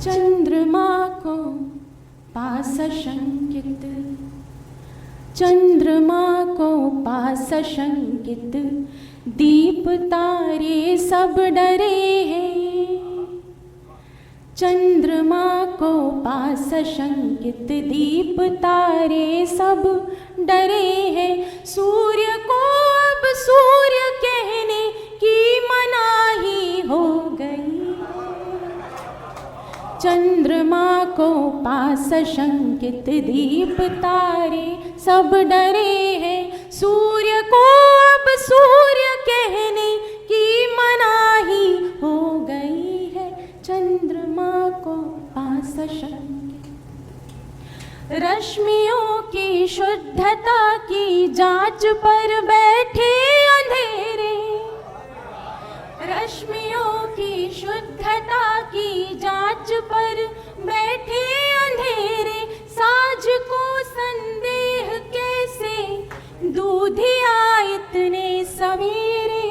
चंद्रमा को पास शंकित, चंद्रमा को पास शंकित, दीप तारे सब डरे हैं। चंद्रमा को पास शंकित, दीप तारे सब डरे हैं। सूर्य को अब सूर्य कहने की मनाही हो गई। चंद्रमा को पास शंकित, दीप तारे सब डरे हैं। सूर्य को अब सूर्य कहने की मनाही हो गई है। चंद्रमा को पास शंकित, रश्मियों की शुद्धता की जांच पर बैठे अंधेरे। रश्मियों की शुद्धता की जांच पर बैठे अंधेरे। साँझ को संदेह कैसे दूधिया इतने सवेरे।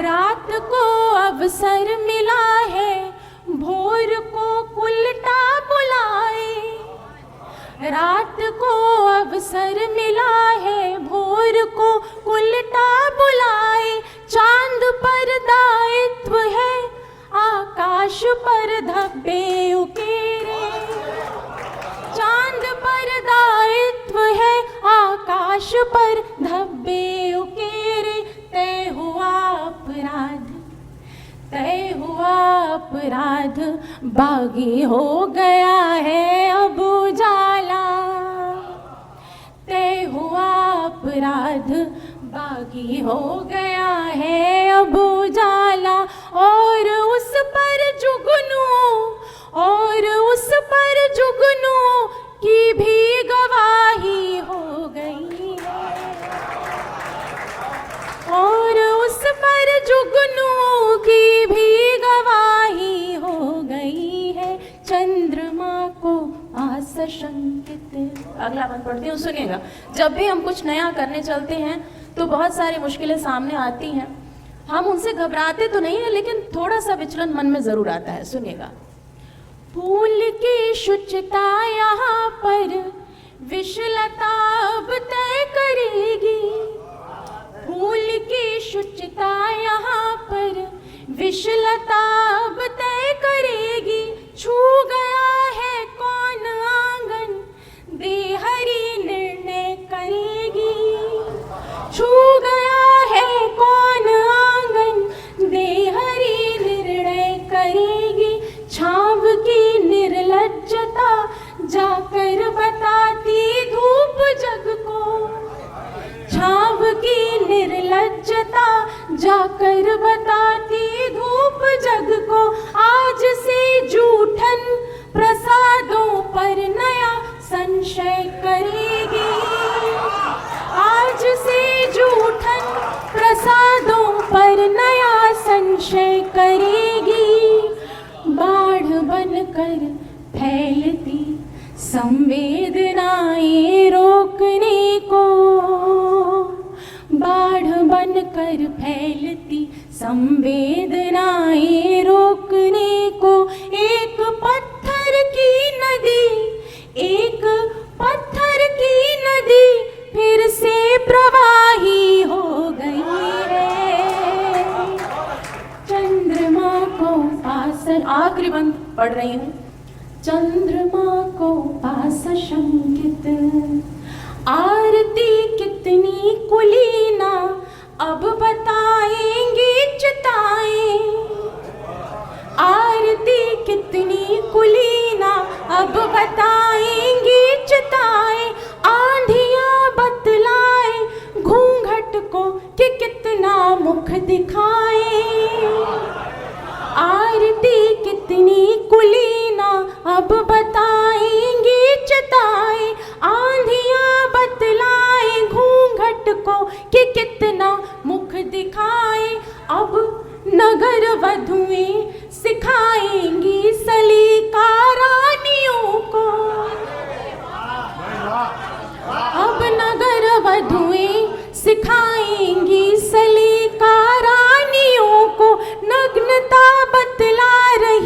रात को अवसर मिला है भोर को उल्टा बुलाए। रात को अवसर मिला है भोर को उल्टा बुलाए। चांद पर दायित्व है आकाश पर धब्बे उकेरे। चांद पर दायित्व है आकाश पर धब्बे उकेरे। तय हुआ अपराध, तय हुआ अपराध, बागी हो गया है अब उजाला। तय हुआ अपराध, बागी हो गया है अब उजाला। और उस पर जुगनू, और उस पर जुगनू की भी गवाही हो गई है। और उस पर जुगनू की भी गवाही हो गई है। चंद्रमा को पास शंकित। अगला बंद पढ़ती हूँ, सुनिएगा। जब भी हम कुछ नया करने चलते हैं तो बहुत सारी मुश्किलें सामने आती हैं। हम उनसे घबराते तो नहीं है, लेकिन थोड़ा सा विचलन मन में जरूर आता है। सुनिएगा। फूल की शुचिता यहाँ पर विषलता अब तय करेगी। फूल की शुचिता यहाँ पर विषलता अब तय करेगी। छू गया है कौन आंगन, देहरी निर्णय करेगी। छू गया है कौन आंगन, देहरी निर्णय करेगी। छाव की निर्लज्जता जाकर बताती धूप जग को। छाव की निर्लज्जता जाकर बताती धूप जग को। आज से जूठन प्रसादों पर नया संशय करेगी। आज से जूठन प्रसादों पर नया संशय करेगी। बाढ़ बनकर फैलती संवेदनाएं रोकने को। बाढ़ बनकर फैलती संवेदनाएं रोकने को। एक पत्थर की नदी, एक पत्थर की नदी फिर से प्रवाही हो गई है। चंद्रमा को पास, आखिरी बंद पढ़ रही हूँ। चंद्रमा को पास शंकित, आरती कितनी कुलीना अब बताएंगे चिताएं। आरती कितनी कुलीना अब बताएंगे चिताएं। आंधियां बतलाए घूंघट को कि कितना मुख दिखाए। आरती कितनी कुलीना अब बताएंगे चिताएं। आंधियां बतलाए घूंघट को कि कितना मुख दिखाए। अब नगर वधुएं सिखाएंगी सलीका रानियों को। अब नगर वधुएं सिखाएंगी सलीका रानियों को। नग्नता बतला रही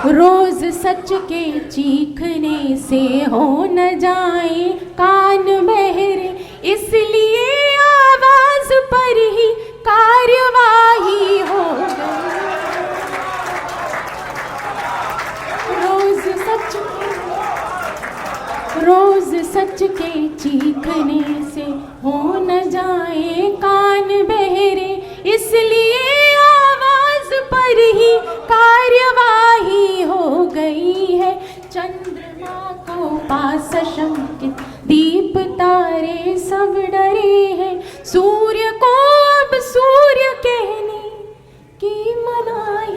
रोज सच के चीखने से हो न जाए कान बहरे, इसलिए आवाज पर ही कार्यवाही हो गई। रोज सच के चीखने से हो न जाए कान बहरे, इसलिए आवाज पर ही कार्यवाही हो गई है। चंद्रमा को पास शंकित दीप तारे सब डरे हैं, सूर्य को अब सूर्य कहने की मनाही।